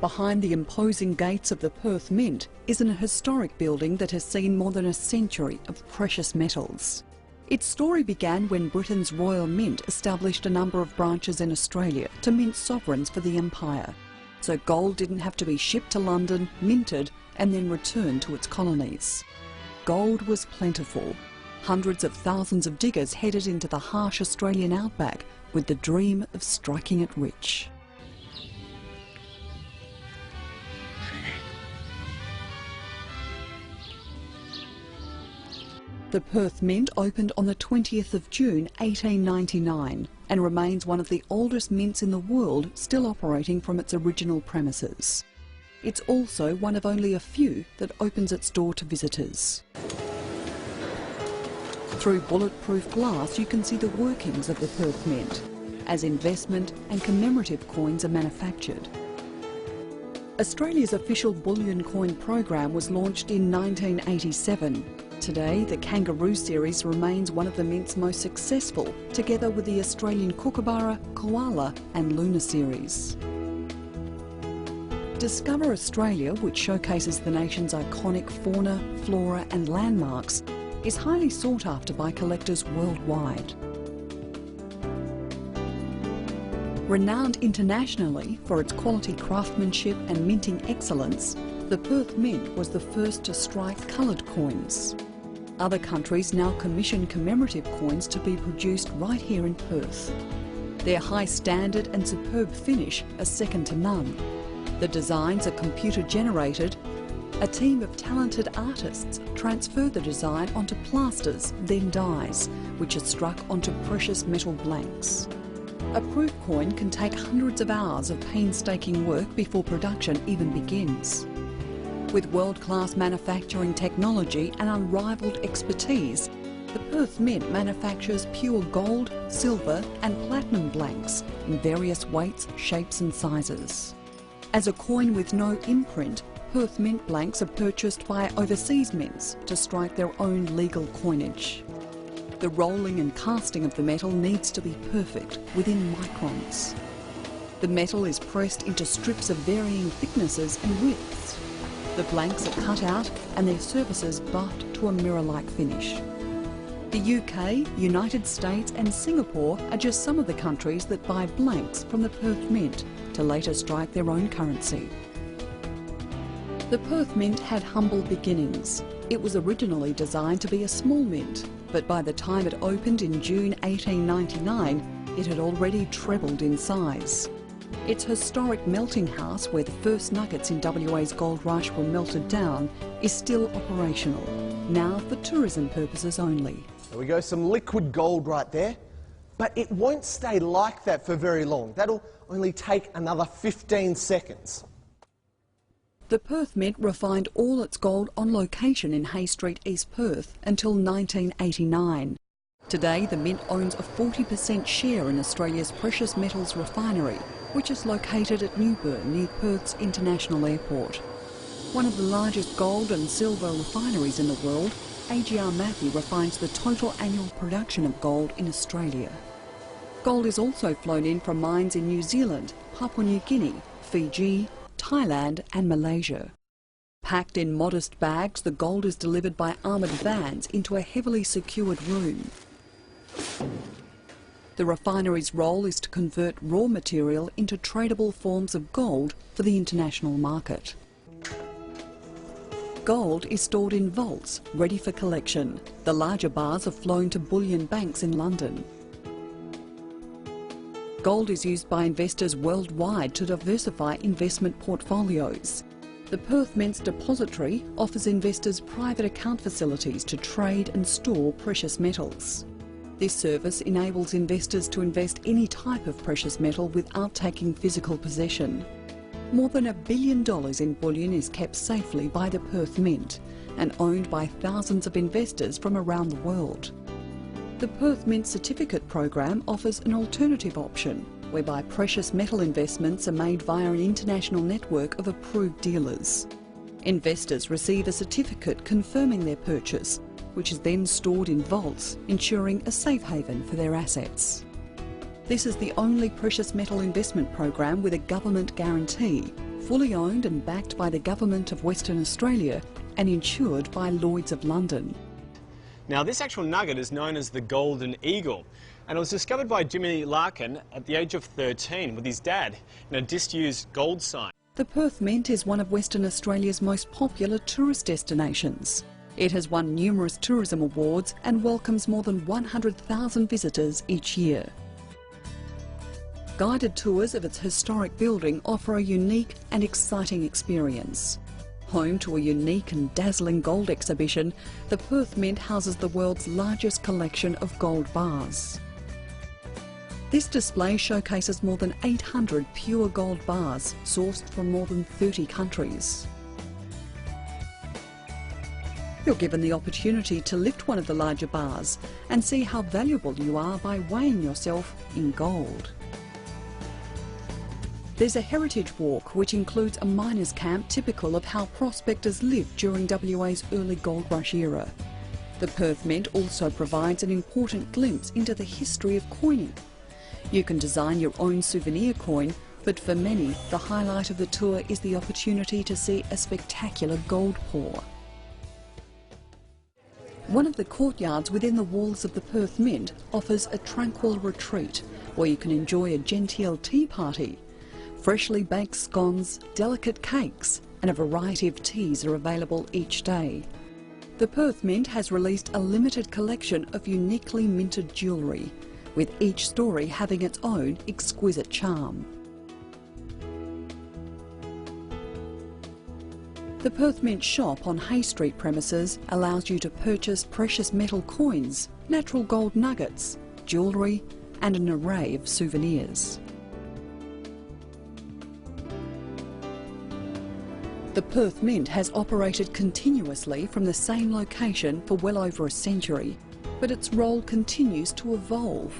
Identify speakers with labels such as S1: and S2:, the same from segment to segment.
S1: Behind the imposing gates of the Perth Mint is an historic building that has seen more than a century of precious metals. Its story began when Britain's Royal Mint established a number of branches in Australia to mint sovereigns for the empire. So gold didn't have to be shipped to London, minted, and then returned to its colonies. Gold was plentiful. Hundreds of thousands of diggers headed into the harsh Australian outback with the dream of striking it rich. The Perth Mint opened on the 20th of June 1899 and remains one of the oldest mints in the world still operating from its original premises. It's also one of only a few that opens its door to visitors. Through bulletproof glass you can see the workings of the Perth Mint as investment and commemorative coins are manufactured. Australia's official bullion coin program was launched in 1987. Today, the Kangaroo series remains one of the Mint's most successful, together with the Australian Kookaburra, Koala and Luna series. Discover Australia, which showcases the nation's iconic fauna, flora and landmarks, is highly sought after by collectors worldwide. Renowned internationally for its quality craftsmanship and minting excellence, the Perth Mint was the first to strike coloured coins. Other countries now commission commemorative coins to be produced right here in Perth. Their high standard and superb finish are second to none. The designs are computer generated. A team of talented artists transfer the design onto plasters, then dies, which are struck onto precious metal blanks. A proof coin can take hundreds of hours of painstaking work before production even begins. With world-class manufacturing technology and unrivalled expertise, the Perth Mint manufactures pure gold, silver and platinum blanks in various weights, shapes and sizes. As a coin with no imprint, Perth Mint blanks are purchased by overseas mints to strike their own legal coinage. The rolling and casting of the metal needs to be perfect, within microns. The metal is pressed into strips of varying thicknesses and widths. The blanks are cut out and their surfaces buffed to a mirror-like finish. The UK, United States and Singapore are just some of the countries that buy blanks from the Perth Mint to later strike their own currency. The Perth Mint had humble beginnings. It was originally designed to be a small mint, but by the time it opened in June 1899, it had already trebled in size. Its historic melting house, where the first nuggets in WA's gold rush were melted down, is still operational, now for tourism purposes only.
S2: There we go, some liquid gold right there, but it won't stay like that for very long. That'll only take another 15 seconds.
S1: The Perth Mint refined all its gold on location in Hay Street, East Perth until 1989. Today, the Mint owns a 40% share in Australia's precious metals refinery, which is located at Newburn near Perth's International Airport. One of the largest gold and silver refineries in the world, AGR Matthew refines the total annual production of gold in Australia. Gold is also flown in from mines in New Zealand, Papua New Guinea, Fiji, Thailand and Malaysia. Packed in modest bags, the gold is delivered by armoured vans into a heavily secured room. The refinery's role is to convert raw material into tradable forms of gold for the international market. Gold is stored in vaults, ready for collection. The larger bars are flown to bullion banks in London. Gold is used by investors worldwide to diversify investment portfolios. The Perth Mint's depository offers investors private account facilities to trade and store precious metals. This service enables investors to invest any type of precious metal without taking physical possession. More than $1 billion in bullion is kept safely by the Perth Mint and owned by thousands of investors from around the world. The Perth Mint Certificate program offers an alternative option, whereby precious metal investments are made via an international network of approved dealers. Investors receive a certificate confirming their purchase, which is then stored in vaults, ensuring a safe haven for their assets. This is the only precious metal investment program with a government guarantee, fully owned and backed by the Government of Western Australia and insured by Lloyd's of London.
S3: Now, this actual nugget is known as the Golden Eagle, and it was discovered by Jimmy Larkin at the age of 13 with his dad in a disused gold sign.
S1: The Perth Mint is one of Western Australia's most popular tourist destinations. It has won numerous tourism awards and welcomes more than 100,000 visitors each year. Guided tours of its historic building offer a unique and exciting experience. Home to a unique and dazzling gold exhibition, the Perth Mint houses the world's largest collection of gold bars. This display showcases more than 800 pure gold bars sourced from more than 30 countries. You're given the opportunity to lift one of the larger bars and see how valuable you are by weighing yourself in gold. There's a heritage walk which includes a miners' camp typical of how prospectors lived during WA's early gold rush era. The Perth Mint also provides an important glimpse into the history of coining. You can design your own souvenir coin, but for many, the highlight of the tour is the opportunity to see a spectacular gold pour. One of the courtyards within the walls of the Perth Mint offers a tranquil retreat where you can enjoy a genteel tea party. Freshly baked scones, delicate cakes and a variety of teas are available each day. The Perth Mint has released a limited collection of uniquely minted jewellery, with each story having its own exquisite charm. The Perth Mint shop on Hay Street premises allows you to purchase precious metal coins, natural gold nuggets, jewellery and an array of souvenirs. The Perth Mint has operated continuously from the same location for well over a century, but its role continues to evolve.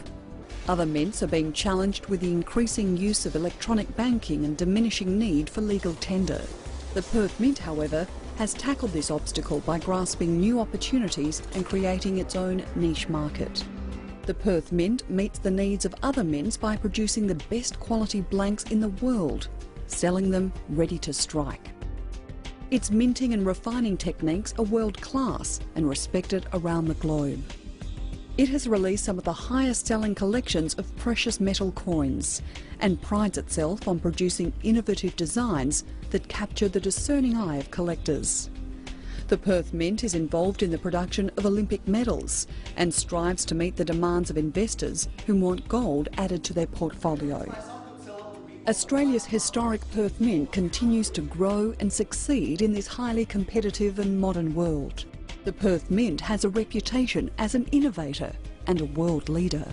S1: Other mints are being challenged with the increasing use of electronic banking and diminishing need for legal tender. The Perth Mint, however, has tackled this obstacle by grasping new opportunities and creating its own niche market. The Perth Mint meets the needs of other mints by producing the best quality blanks in the world, selling them ready to strike. Its minting and refining techniques are world-class and respected around the globe. It has released some of the highest-selling collections of precious metal coins and prides itself on producing innovative designs that capture the discerning eye of collectors. The Perth Mint is involved in the production of Olympic medals and strives to meet the demands of investors who want gold added to their portfolio. Australia's historic Perth Mint continues to grow and succeed in this highly competitive and modern world. The Perth Mint has a reputation as an innovator and a world leader.